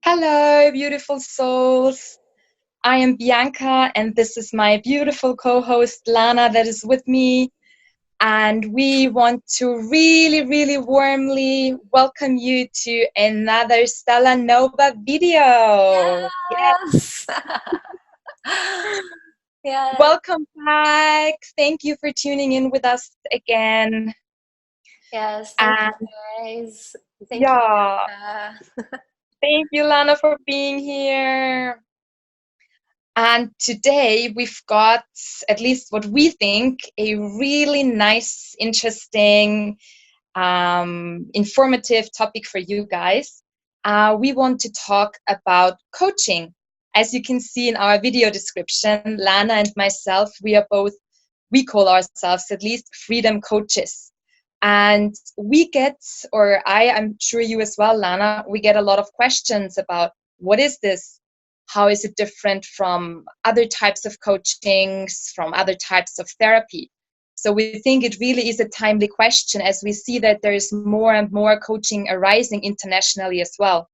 Hello, beautiful souls. I am Bianca, and this is my beautiful co-host Lana that is with me. And we want to really, really warmly welcome you to another Stella Nova video. Yes. Yes. Welcome back. Thank you for tuning in with us again. Yes. Thank And you, guys. Thank you, yeah, Bianca. thank you, Lana, for being here. And today we've got, at least what we think, a really nice, interesting, informative topic for you guys. We want to talk about coaching. As you can see in our video description, Lana and myself, we call ourselves at least freedom coaches. And we get, or I'm sure you as well, Lana, we get a lot of questions about what is this? How is it different from other types of coachings, from other types of therapy? So we think it really is a timely question as we see that there is more and more coaching arising internationally as well.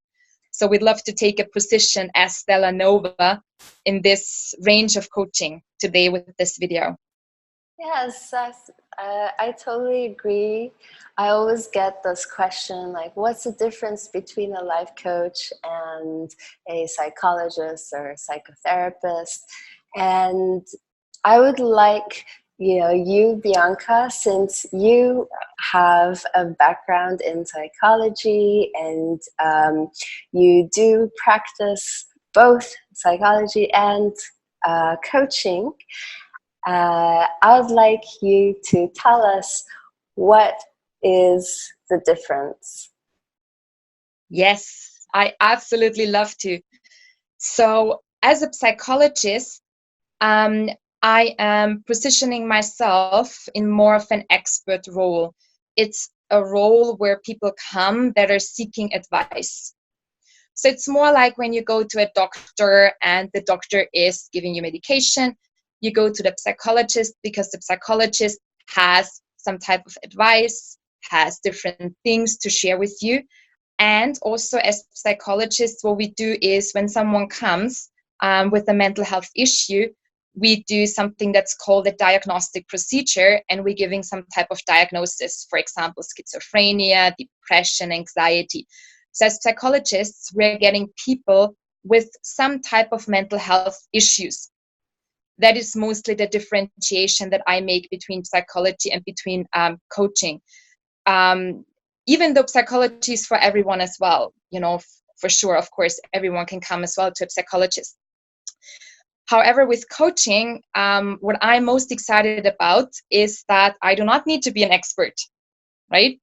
So we'd love to take a position as Stella Nova in this range of coaching today with this video. Yes, I totally agree. I always get this question like, what's the difference between a life coach and a psychologist or a psychotherapist? And I would like, you, Bianca, since you have a background in psychology and you do practice both psychology and coaching, I would like you to tell us what is the difference. Yes, I absolutely love to. So as a psychologist, I am positioning myself in more of an expert role. It's a role where people come that are seeking advice. So it's more like when you go to a doctor and the doctor is giving you medication, you go to the psychologist because the psychologist has some type of advice, has different things to share with you. And also as psychologists, what we do is when someone comes with a mental health issue, we do something that's called a diagnostic procedure, and we're giving some type of diagnosis, for example, schizophrenia, depression, anxiety. So as psychologists, we're getting people with some type of mental health issues. That is mostly the differentiation that I make between psychology and between coaching. Even though psychology is for everyone as well, for sure, of course, everyone can come as well to a psychologist. However, with coaching, what I'm most excited about is that I do not need to be an expert, right?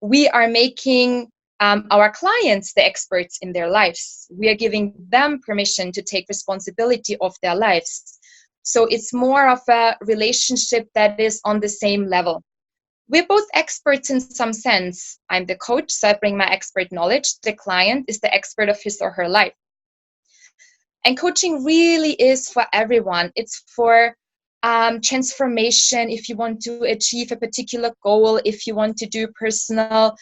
We are making our clients the experts in their lives. We are giving them permission to take responsibility of their lives. So it's more of a relationship that is on the same level. We're both experts in some sense. I'm the coach, so I bring my expert knowledge. The client is the expert of his or her life. And coaching really is for everyone. It's for transformation, if you want to achieve a particular goal, if you want to do personal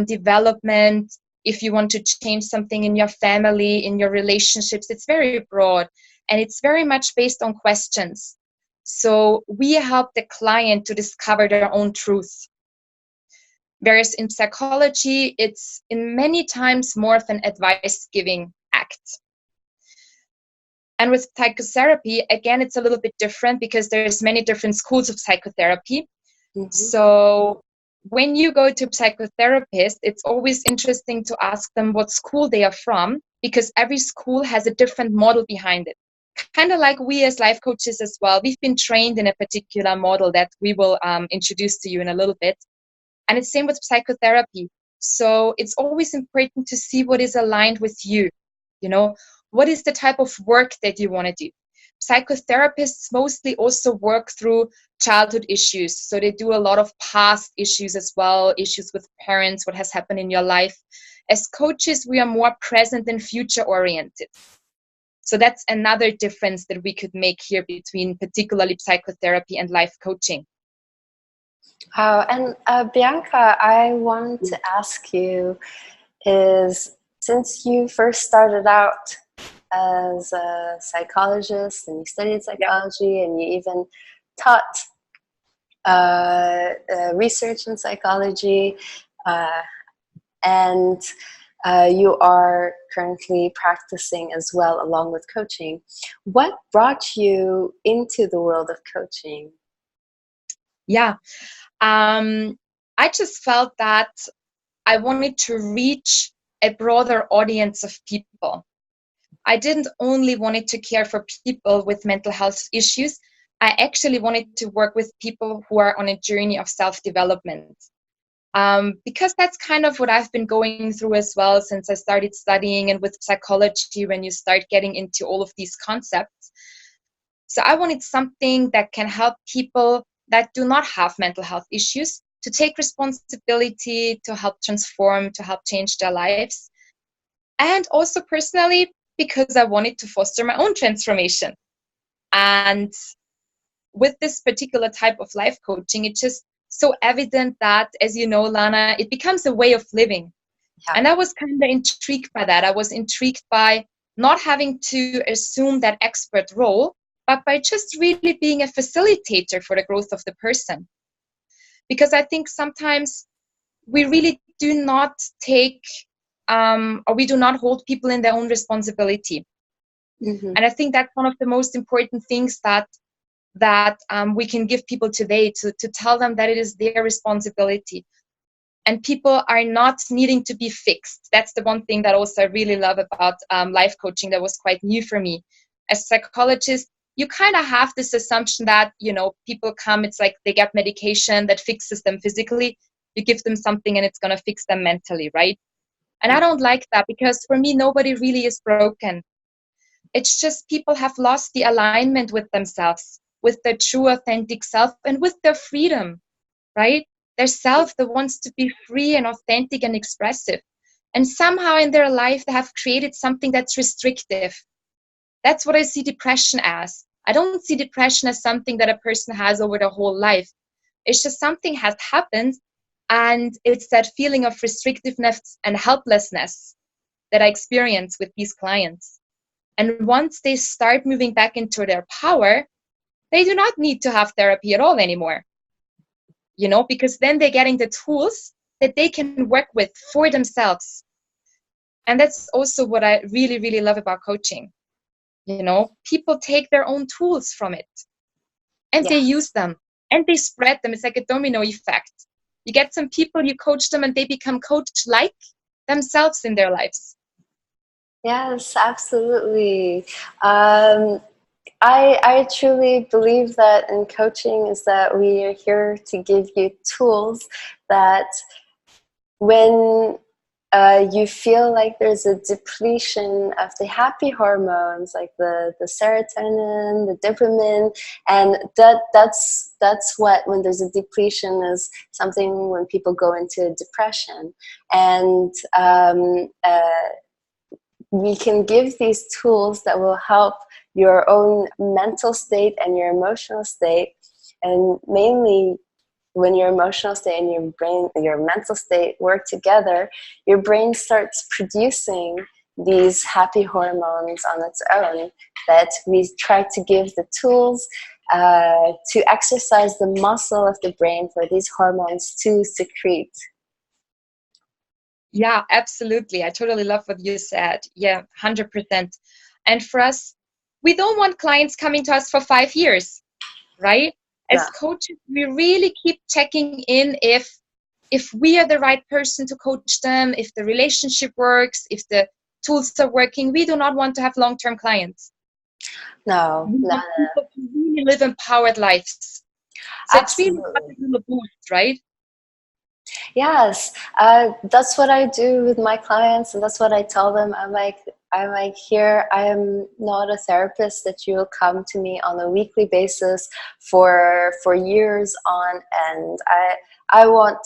development, if you want to change something in your family, in your relationships. It's very broad, and it's very much based on questions. So we help the client to discover their own truth. Whereas in psychology, it's in many times more of an advice-giving act. And with psychotherapy, again, it's a little bit different because there's many different schools of psychotherapy. Mm-hmm. So when you go to a psychotherapist, it's always interesting to ask them what school they are from, because every school has a different model behind it. Kind of like we as life coaches as well. We've been trained in a particular model that we will introduce to you in a little bit. And it's same with psychotherapy. So it's always important to see what is aligned with you. What is the type of work that you want to do? Psychotherapists mostly also work through childhood issues. So they do a lot of past issues as well, issues with parents, what has happened in your life. As coaches, we are more present and future oriented. So that's another difference that we could make here between particularly psychotherapy and life coaching. And Bianca, I want to ask you is, since you first started out as a psychologist and you studied psychology and you even taught research in psychology, and you are currently practicing as well along with coaching. What brought you into the world of coaching? Yeah, I just felt that I wanted to reach a broader audience of people. I didn't only wanted to care for people with mental health issues. I actually wanted to work with people who are on a journey of self-development. Because that's kind of what I've been going through as well since I started studying, and with psychology, when you start getting into all of these concepts. So I wanted something that can help people that do not have mental health issues to take responsibility, to help transform, to help change their lives. And also personally, because I wanted to foster my own transformation. And with this particular type of life coaching, it's just so evident that, as you know, Lana, it becomes a way of living. Yeah. And I was kind of intrigued by that. I was intrigued by not having to assume that expert role, but by just really being a facilitator for the growth of the person. Because I think sometimes we really do not take, or we do not hold people in their own responsibility. Mm-hmm. And I think that's one of the most important things that we can give people today, to tell them that it is their responsibility. And people are not needing to be fixed. That's the one thing that also I really love about life coaching that was quite new for me. As a psychologist, you kind of have this assumption that, people come, it's like they get medication that fixes them physically. You give them something and it's going to fix them mentally, right? And I don't like that, because for me, nobody really is broken. It's just people have lost the alignment with themselves, with their true authentic self, and with their freedom, right? Their self that wants to be free and authentic and expressive. And somehow in their life, they have created something that's restrictive. That's what I see depression as. I don't see depression as something that a person has over their whole life. It's just something has happened, and it's that feeling of restrictiveness and helplessness that I experience with these clients. And once they start moving back into their power, they do not need to have therapy at all anymore. Because then they're getting the tools that they can work with for themselves. And that's also what I really, really love about coaching. People take their own tools from it, and they use them, and they spread them. It's like a domino effect. You get some people, you coach them, and they become coach-like themselves in their lives. Yes, absolutely. I truly believe that in coaching is that we are here to give you tools that when you feel like there's a depletion of the happy hormones, like the serotonin, the dopamine, and that's what, when there's a depletion, is something when people go into depression. And we can give these tools that will help your own mental state and your emotional state. And mainly when your emotional state and your brain, your mental state work together, your brain starts producing these happy hormones on its own, that we try to give the tools to exercise the muscle of the brain for these hormones to secrete. Yeah, absolutely. I totally love what you said. Yeah, 100%. And for us, we don't want clients coming to us for 5 years, right? As coaches, we really keep checking in if we are the right person to coach them, if the relationship works, if the tools are working. We do not want to have long-term clients. No, we want people to really live empowered lives. So absolutely. It's really about the boost, right? Yes, that's what I do with my clients, and that's what I tell them. I'm like, here, I am not a therapist that you will come to me on a weekly basis for years on end. I want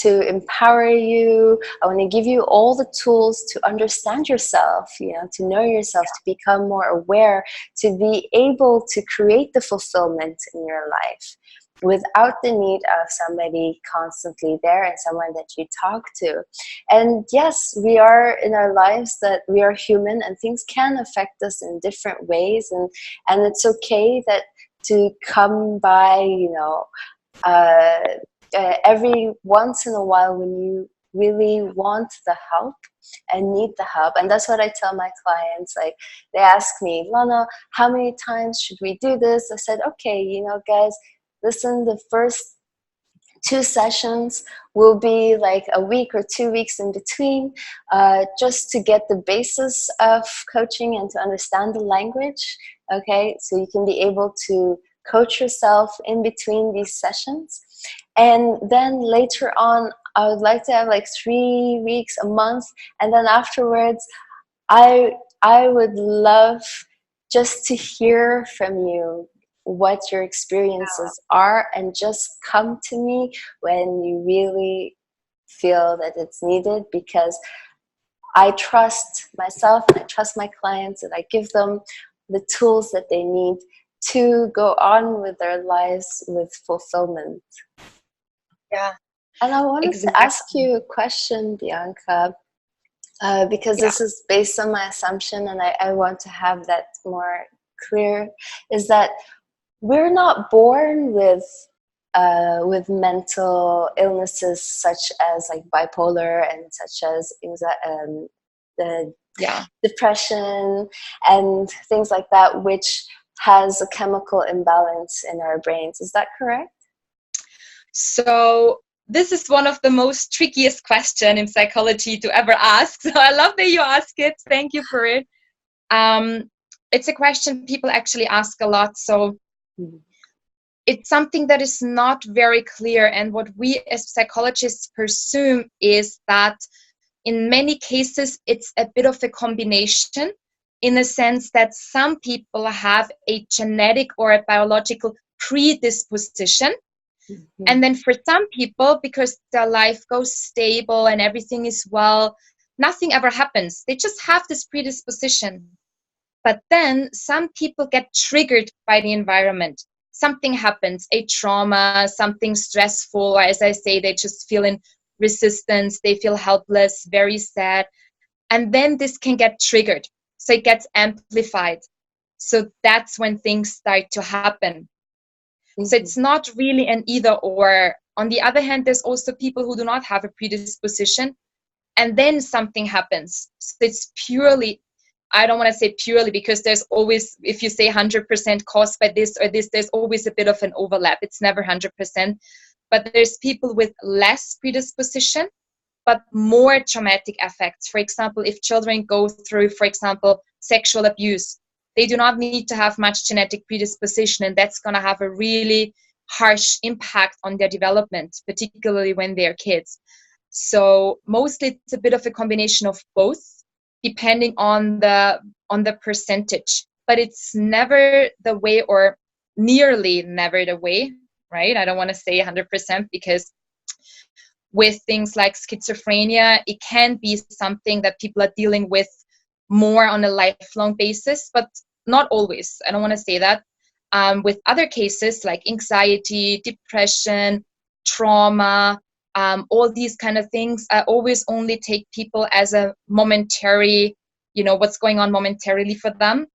to empower you. I want to give you all the tools to understand yourself, to know yourself, to become more aware, to be able to create the fulfillment in your life without the need of somebody constantly there and someone that you talk to. And yes, we are in our lives that we are human and things can affect us in different ways. And it's okay that to come by, every once in a while when you really want the help and need the help. And that's what I tell my clients. Like, they ask me, Lana, how many times should we do this? I said, okay, guys, listen, the first 2 sessions will be like a week or 2 weeks in between, just to get the basis of coaching and to understand the language. Okay, so you can be able to coach yourself in between these sessions. And then later on, I would like to have like 3 weeks, a month, and then afterwards, I would love just to hear from you what your experiences are, and just come to me when you really feel that it's needed, because I trust myself and I trust my clients, and I give them the tools that they need to go on with their lives with fulfillment. Yeah. And I wanted Exactly. to ask you a question, Bianca, because this is based on my assumption, and I want to have that more clear, is that we're not born with mental illnesses such as like bipolar and such as the depression and things like that, which has a chemical imbalance in our brains. Is that correct? So this is one of the most trickiest questions in psychology to ever ask. So I love that you ask it. Thank you for it. It's a question people actually ask a lot. So it's something that is not very clear. And what we as psychologists presume is that in many cases, it's a bit of a combination, in the sense that some people have a genetic or a biological predisposition. Mm-hmm. And then for some people, because their life goes stable and everything is well, nothing ever happens. They just have this predisposition. But then some people get triggered by the environment. Something happens, a trauma, something stressful, or as I say, they just feel in resistance, they feel helpless, very sad. And then this can get triggered. So it gets amplified. So that's when things start to happen. Mm-hmm. So it's not really an either or. On the other hand, there's also people who do not have a predisposition, and then something happens. So it's purely, I don't want to say purely, because there's always, if you say 100% caused by this or this, there's always a bit of an overlap. It's never 100%. But there's people with less predisposition, but more traumatic effects. For example, if children go through, for example, sexual abuse, they do not need to have much genetic predisposition, and that's going to have a really harsh impact on their development, particularly when they're kids. So mostly it's a bit of a combination of both, depending on the percentage. But it's never the way, or nearly never the way, right? I don't want to say 100%, because with things like schizophrenia, it can be something that people are dealing with more on a lifelong basis, but not always. I don't want to say that. With other cases like anxiety, depression, trauma, all these kind of things, I always only take people as a momentary, what's going on momentarily for them.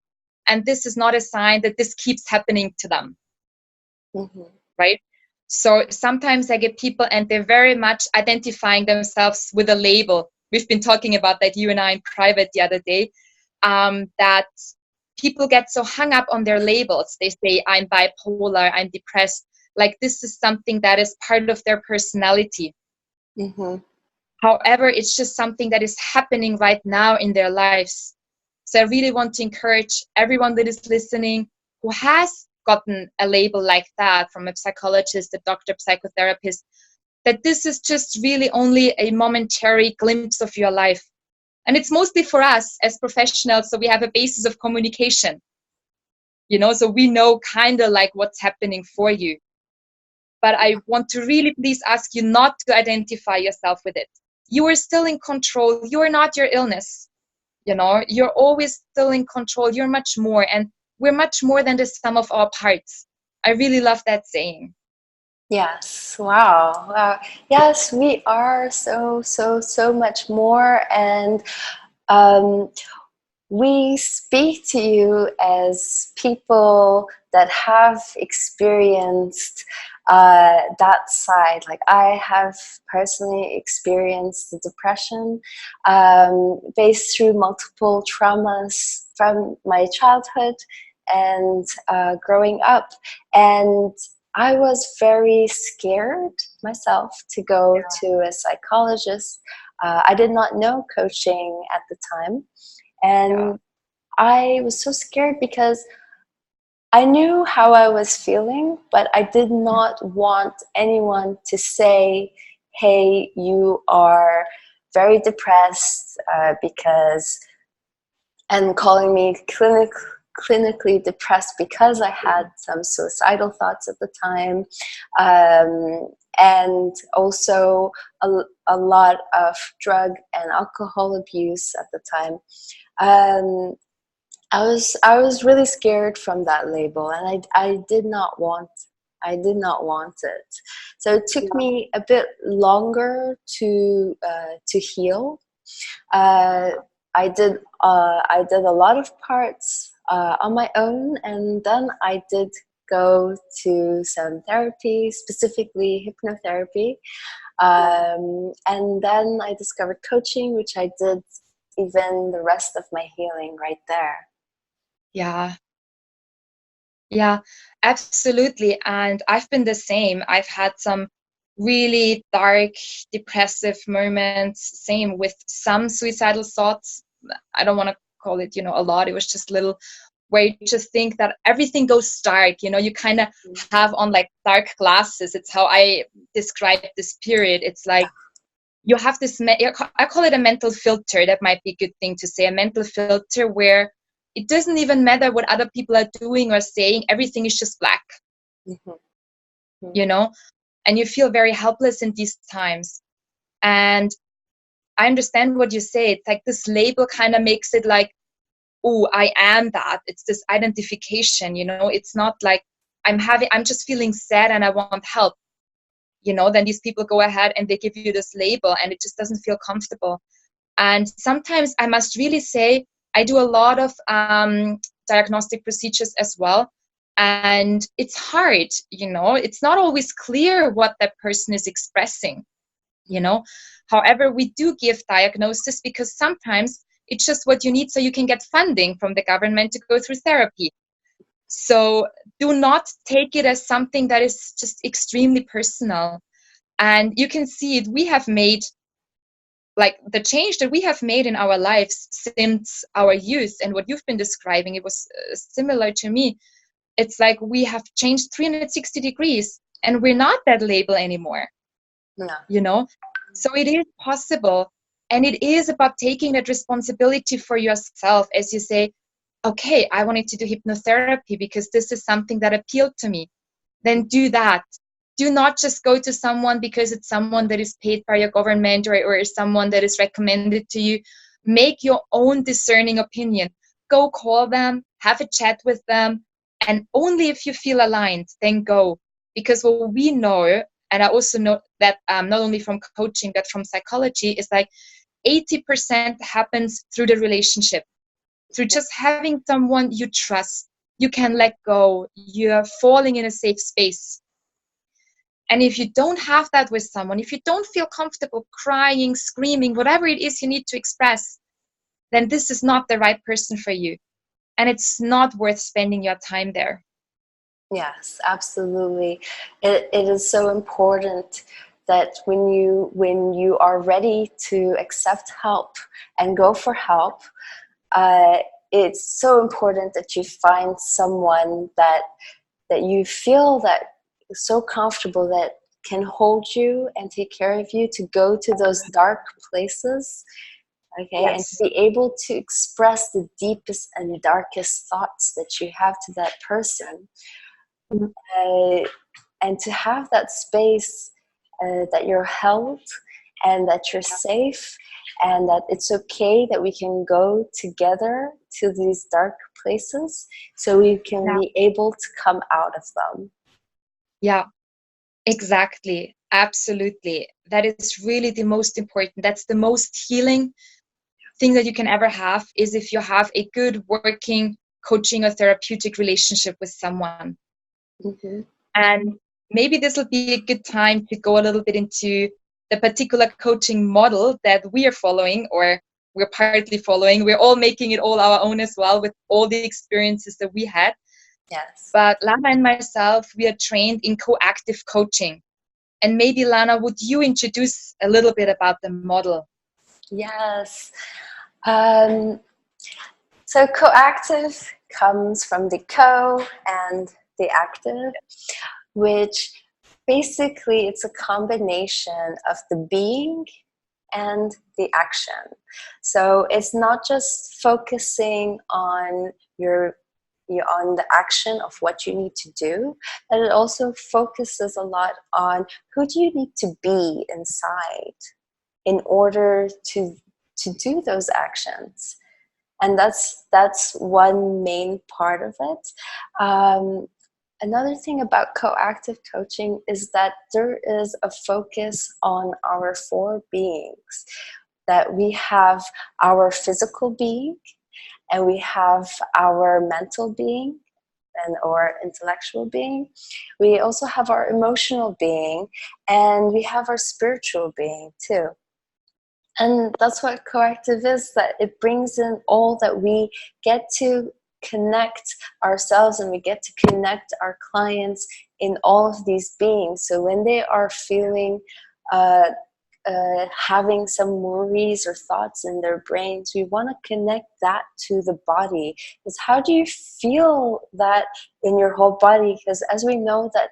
And this is not a sign that this keeps happening to them. Mm-hmm. Right? So sometimes I get people and they're very much identifying themselves with a label. We've been talking about that, you and I, in private the other day, that people get so hung up on their labels. They say, I'm bipolar, I'm depressed. Like this is something that is part of their personality. Mm-hmm. However, it's just something that is happening right now in their lives. So I really want to encourage everyone that is listening who has gotten a label like that from a psychologist, a doctor, psychotherapist, that this is just really only a momentary glimpse of your life. And it's mostly for us as professionals, so we have a basis of communication, so we know kind of like what's happening for you. but I want to really please ask you not to identify yourself with it. You are still in control. You are not your illness. You know, you're always still in control. You're much more, and we're much more than the sum of our parts. I really love that saying. Yes. Wow. Wow. Yes, we are so much more. And um, we speak to you as people that have experienced that side. Like, I have personally experienced the depression based through multiple traumas from my childhood and growing up. And I was very scared myself to go to a psychologist. I did not know coaching at the time. And I was so scared because I knew how I was feeling, but I did not want anyone to say, hey, you are very depressed because, and calling me clinically depressed because I had some suicidal thoughts at the time, and also a lot of drug and alcohol abuse at the time. I was really scared from that label, and I did not want it. So it took me a bit longer to heal. Uh, I did a lot of parts on my own, and then I did go to some therapy, specifically hypnotherapy. And then I discovered coaching, which I did even the rest of my healing right there. Yeah. Yeah, absolutely. And I've been the same. I've had some really dark, depressive moments, same with some suicidal thoughts. I don't want to call it, a lot. It was just little where you just think that everything goes dark. You kind of have on like dark glasses. It's how I describe this period. It's like you have this, I call it a mental filter. That might be a good thing to say, a mental filter where it doesn't even matter what other people are doing or saying. Everything is just black, and you feel very helpless in these times. And I understand what you say. It's like this label kind of makes it like, oh, I am that. It's this identification, it's not like I'm just feeling sad and I want help. Then these people go ahead and they give you this label and it just doesn't feel comfortable. And sometimes I must really say, I do a lot of diagnostic procedures as well. And it's hard, it's not always clear what that person is expressing, However, we do give diagnosis because sometimes it's just what you need so you can get funding from the government to go through therapy. So do not take it as something that is just extremely personal. And you can see it, we have made, like the change that we have made in our lives since our youth, and what you've been describing, it was similar to me. It's like we have changed 360 degrees and we're not that label anymore. No. So it is possible, and it is about taking that responsibility for yourself. As you say, okay, I wanted to do hypnotherapy because this is something that appealed to me. Then do that. Do not just go to someone because it's someone that is paid by your government or someone that is recommended to you. Make your own discerning opinion. Go call them, have a chat with them, and only if you feel aligned, then go. Because what we know, and I also know that not only from coaching, but from psychology, is like 80% happens through the relationship, through just having someone you trust. You can let go. You're falling in a safe space. And if you don't have that with someone, if you don't feel comfortable crying, screaming, whatever it is you need to express, then this is not the right person for you. And it's not worth spending your time there. Yes, absolutely. It is so important that when you are ready to accept help and go for help, it's so important that you find someone that you feel that is so comfortable, that can hold you and take care of you, to go to those dark places, okay, Yes. and to be able to express the deepest and darkest thoughts that you have to that person. and to have that space that you're held and that you're safe and that it's okay that we can go together to these dark places so we can Yeah. be able to come out of them. Yeah, exactly. Absolutely. That is really the most important. That's the most healing thing that you can ever have, is if you have a good working coaching or therapeutic relationship with someone. Mm-hmm. And maybe this will be a good time to go a little bit into the particular coaching model that we are following, or we're partly following. We're all making it all our own as well, with all the experiences that we had. Yes. But Lana and myself, we are trained in coactive coaching. And maybe, Lana, would you introduce a little bit about the model? Yes. Um, so coactive comes from the co and the active, which basically it's a combination of the being and the action. So it's not just focusing on on the action of what you need to do, but it also focuses a lot on who do you need to be inside in order to do those actions. And that's one main part of it. Another thing about coactive coaching is that there is a focus on our four beings, that we have our physical being, and we have our mental being and or intellectual being. We also have our emotional being, and we have our spiritual being too. And that's what coactive is, that it brings in all that we get to connect ourselves and we get to connect our clients in all of these beings. So when they are feeling having some worries or thoughts in their brains, we want to connect that to the body. Because how do you feel that in your whole body? Because as we know that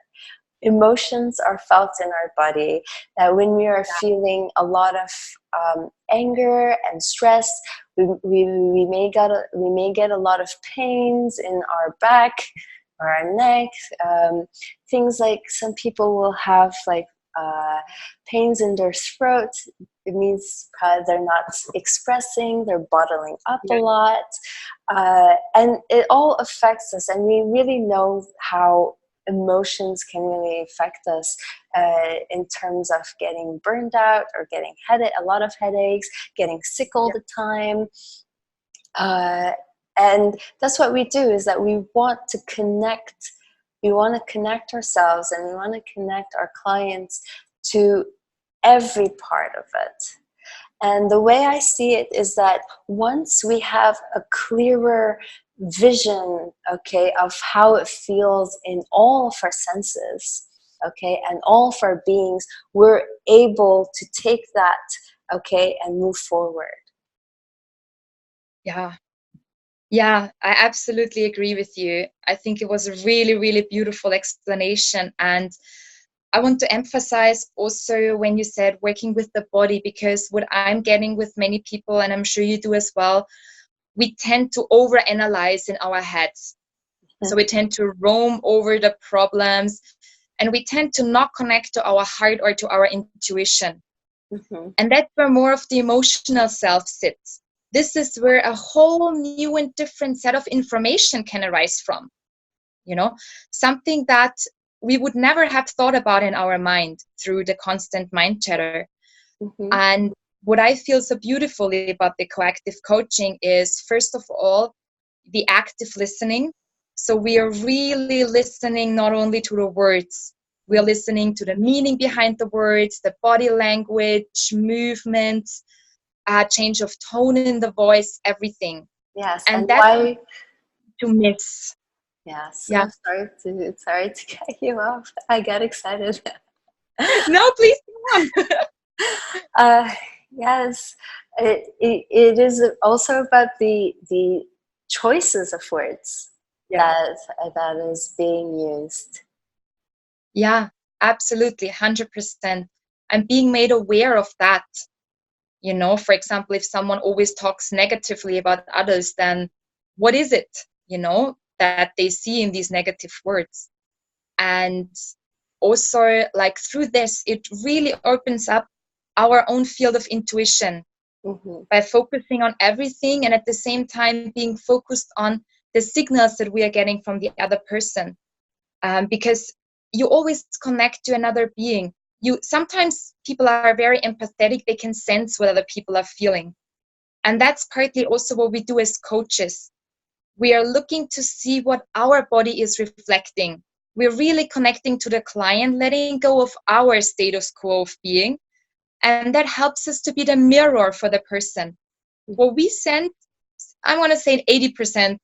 emotions are felt in our body, that when we are feeling a lot of anger and stress, we may get a lot of pains in our back or our neck. Things like some people will have like pains in their throat. It means they're not expressing, they're bottling up a lot. And it all affects us, and we really know how emotions can really affect us in terms of getting burned out or getting a lot of headaches, getting sick all the time. And that's what we do, is that we want to connect. We want to connect ourselves, and we want to connect our clients to every part of it. And the way I see it is that once we have a clearer vision, okay, of how it feels in all of our senses, okay, and all of our beings, we're able to take that, okay, and move forward. Yeah, I absolutely agree with you. I think it was a really, really beautiful explanation. And I want to emphasize also when you said working with the body, because what I'm getting with many people, and I'm sure you do as well, we tend to overanalyze in our heads. So we tend to roam over the problems, and we tend to not connect to our heart or to our intuition. Mm-hmm. And that's where more of the emotional self sits. This is where a whole new and different set of information can arise from. Something that we would never have thought about in our mind through the constant mind chatter. Mm-hmm. And what I feel so beautifully about the coactive coaching is, first of all, the active listening. So we are really listening not only to the words, we are listening to the meaning behind the words, the body language, movement, change of tone in the voice, everything. Yes, And and that's why? to miss. Yes, Yeah. I'm sorry to cut you off. I get excited. No, please come on. Yes, it is also about the choices of words that is being used. Yeah, absolutely, 100%. I'm being made aware of that. For example, if someone always talks negatively about others, then what is it, that they see in these negative words? And also, like, through this, it really opens up our own field of intuition by focusing on everything and at the same time being focused on the signals that we are getting from the other person. Because you always connect to another being. Sometimes people are very empathetic, they can sense what other people are feeling. And that's partly also what we do as coaches. We are looking to see what our body is reflecting. We're really connecting to the client, letting go of our status quo of being. And that helps us to be the mirror for the person. What we send, I want to say 80%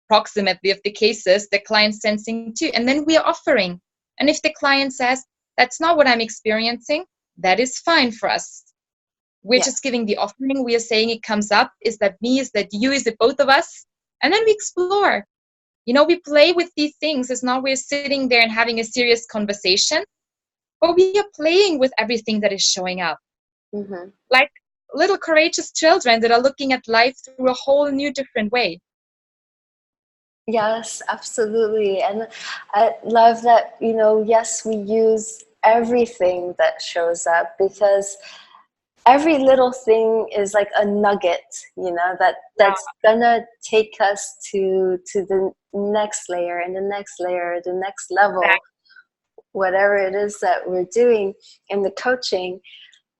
approximately of the cases, the client's sensing too. And then we are offering. And if the client says, that's not what I'm experiencing, that is fine for us. We're just giving the offering. We are saying it comes up. Is that me? Is that you? Is it both of us? And then we explore. We play with these things. It's not we're sitting there and having a serious conversation, but we are playing with everything that is showing up. Like little courageous children that are looking at life through a whole new different way. Yes, absolutely. And I love that, yes, we use everything that shows up, because every little thing is like a nugget, that's gonna take us to the next layer and the next layer, the next level, whatever it is that we're doing in the coaching.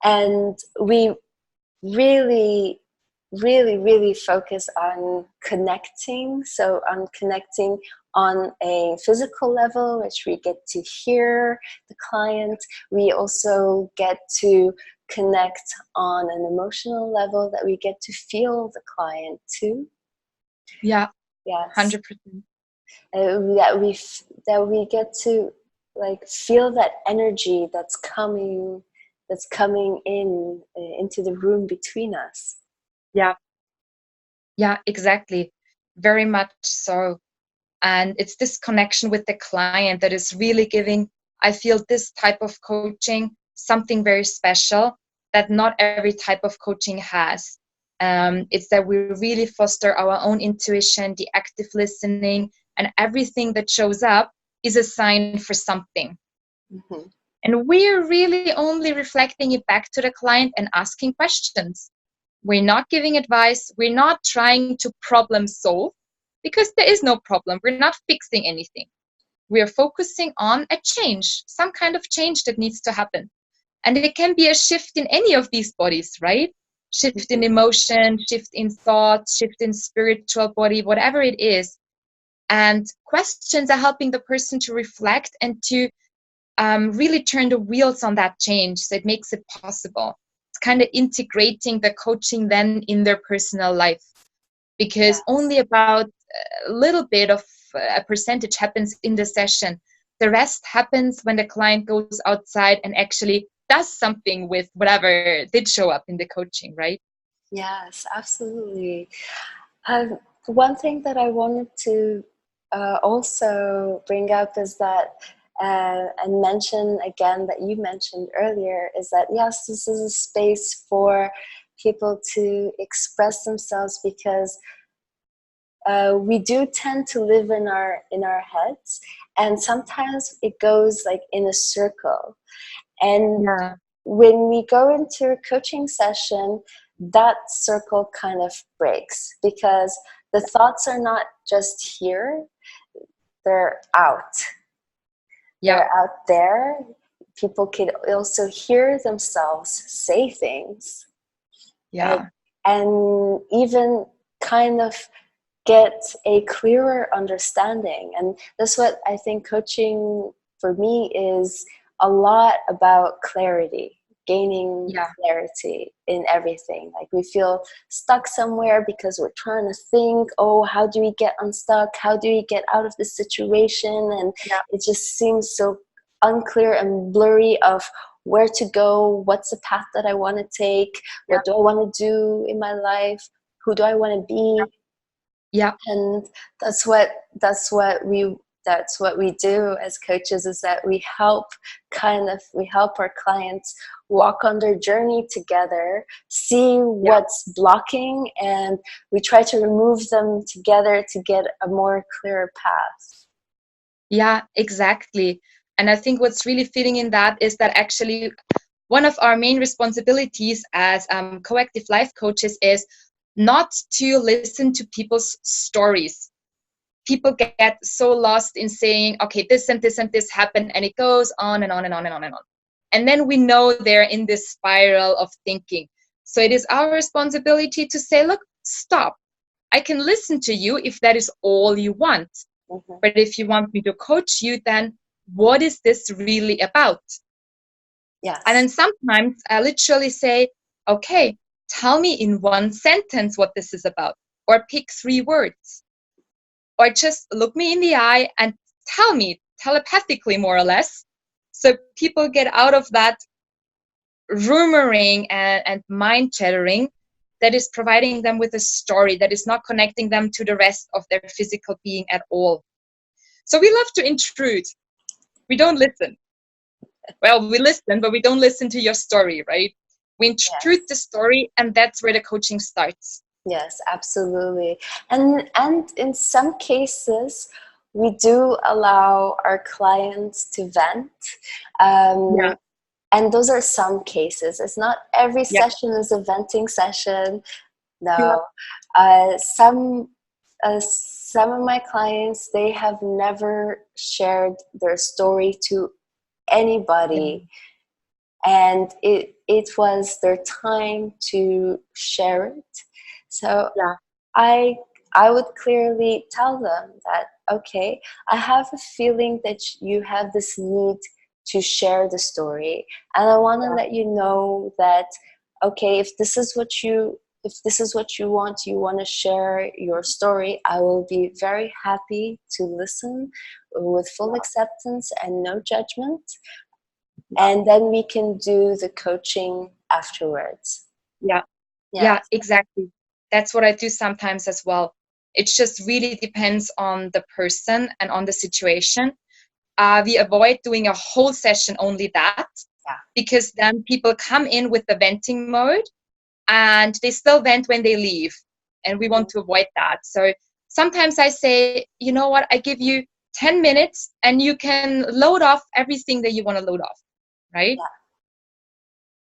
And we really, really, really focus on connecting. So on connecting on a physical level, which we get to hear the client. We also get to connect on an emotional level, that we get to feel the client too. Yeah. Yes. 100%. That we get to like feel that energy that's coming into the room between us. Yeah, exactly. Very much so. And it's this connection with the client that is really giving, I feel, this type of coaching something very special that not every type of coaching has. It's that we really foster our own intuition, the active listening, and everything that shows up is a sign for something. And we're really only reflecting it back to the client and asking questions. We're not giving advice. We're not trying to problem solve, because there is no problem. We're not fixing anything. We are focusing on a change, some kind of change that needs to happen. And it can be a shift in any of these bodies, right? Shift in emotion, shift in thought, shift in spiritual body, whatever it is. And questions are helping the person to reflect and to really turn the wheels on that change, so it makes it possible. It's kind of integrating the coaching then in their personal life, because only about a little bit of a percentage happens in the session. The rest happens when the client goes outside and actually does something with whatever did show up in the coaching, right? Yes, absolutely. One thing that I wanted to also bring up is that, and mention again, that you mentioned earlier, is that yes, this is a space for people to express themselves, because we do tend to live in our heads, and sometimes it goes like in a circle. And when we go into a coaching session, that circle kind of breaks, because the thoughts are not just here, they're out. They're out there. People can also hear themselves say things. And even kind of get a clearer understanding. And that's what I think coaching for me is a lot about: clarity, gaining clarity in everything. Like we feel stuck somewhere because we're trying to think, oh, how do we get unstuck? How do we get out of this situation? And it just seems so unclear and blurry of where to go, what's the path that I want to take, what do I want to do in my life, who do I want to be? And that's what we do as coaches, is that we help our clients walk on their journey together, see what's blocking, and we try to remove them together to get a more clearer path. Yeah, exactly. And I think what's really fitting in that is that actually one of our main responsibilities as coactive life coaches is not to listen to people's stories. People get so lost in saying, okay, this and this and this happened, and it goes on and on and on and on and on. And then we know they're in this spiral of thinking. So it is our responsibility to say, look, stop. I can listen to you if that is all you want. Mm-hmm. But if you want me to coach you, then what is this really about? Yes. And then sometimes I literally say, okay, tell me in one sentence what this is about, or pick 3 words, or just look me in the eye and tell me telepathically, more or less. So people get out of that rumoring and mind chattering that is providing them with a story that is not connecting them to the rest of their physical being at all. So we love to intrude. We don't listen. Well, we listen, but we don't listen to your story, right? We intrude the story, and that's where the coaching starts. Yes, absolutely. And in some cases, we do allow our clients to vent. And those are some cases. It's not every session is a venting session. No. Some of my clients, they have never shared their story to anybody. And it was their time to share it. So I would clearly tell them that, okay, I have a feeling that you have this need to share the story, and I want to let you know that, okay, if this is what you want to share your story, I will be very happy to listen with full acceptance and no judgment. And then we can do the coaching afterwards. Yeah, exactly. That's what I do sometimes as well. It just really depends on the person and on the situation. We avoid doing a whole session only that, because then people come in with the venting mode and they still vent when they leave. And we want to avoid that. So sometimes I say, you know what, I give you 10 minutes and you can load off everything that you want to load off, right?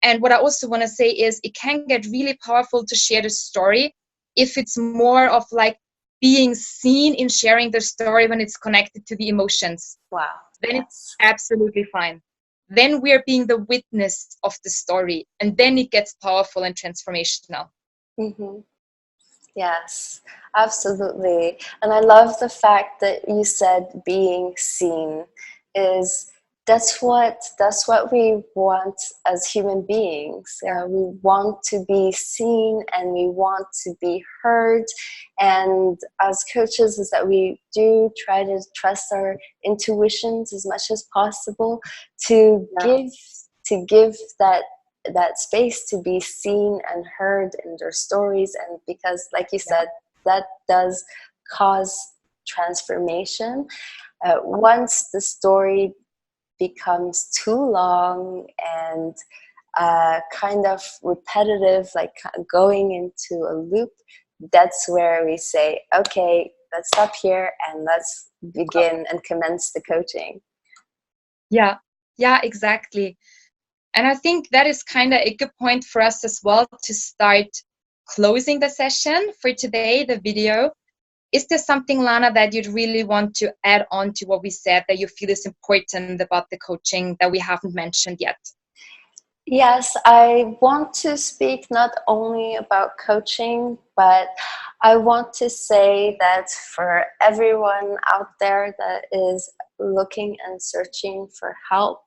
And what I also want to say is it can get really powerful to share the story if it's more of like being seen in sharing the story when it's connected to the emotions. Wow. Then it's absolutely fine. Then we're being the witness of the story, and then it gets powerful and transformational. Mm-hmm. Yes, absolutely. And I love the fact that you said being seen is that's what we want as human beings. We want to be seen and we want to be heard. And as coaches, is that we do try to trust our intuitions as much as possible to give that space to be seen and heard in their stories. And because, like you said, that does cause transformation. Once the story becomes too long and kind of repetitive, like going into a loop, that's where we say, okay, let's stop here and let's begin and commence the coaching. Yeah, exactly. And I think that is kind of a good point for us as well to start closing the session for today, the video. Is there something, Lana, that you'd really want to add on to what we said that you feel is important about the coaching that we haven't mentioned yet? Yes, I want to speak not only about coaching, but I want to say that for everyone out there that is looking and searching for help,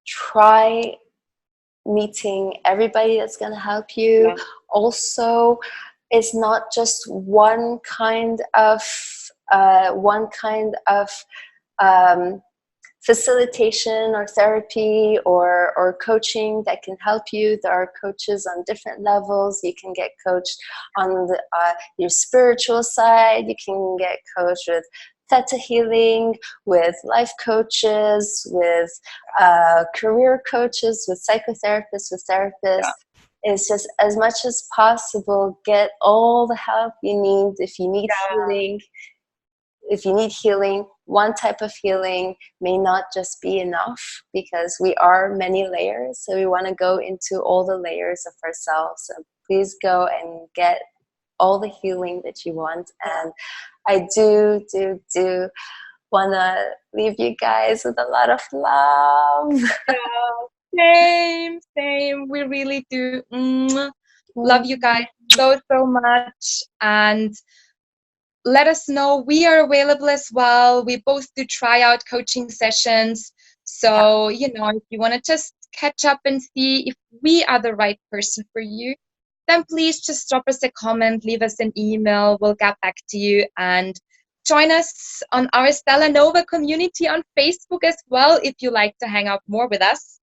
try meeting everybody that's going to help you. Also, it's not just one kind of facilitation or therapy or coaching that can help you. There are coaches on different levels. You can get coached on your spiritual side. You can get coached with theta healing, with life coaches, with career coaches, with psychotherapists, with therapists. It's just as much as possible, get all the help you need. If you need healing, one type of healing may not just be enough, because we are many layers. So we want to go into all the layers of ourselves. So please go and get all the healing that you want. And I do want to leave you guys with a lot of love. Yeah, same. We really do. Love you guys so much. And let us know. We are available as well. We both do tryout coaching sessions. So, if you want to just catch up and see if we are the right person for you, then please just drop us a comment, leave us an email. We'll get back to you, and join us on our Stella Nova community on Facebook as well if you like to hang out more with us.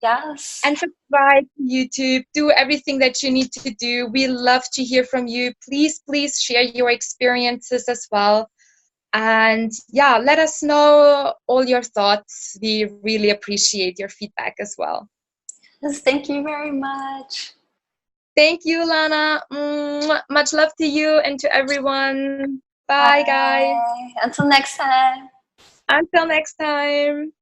Yes. And subscribe to YouTube. Do everything that you need to do. We love to hear from you. Please share your experiences as well. And let us know all your thoughts. We really appreciate your feedback as well. Yes, thank you very much. Thank you, Lana. Much love to you and to everyone. Bye, guys. Until next time. Until next time.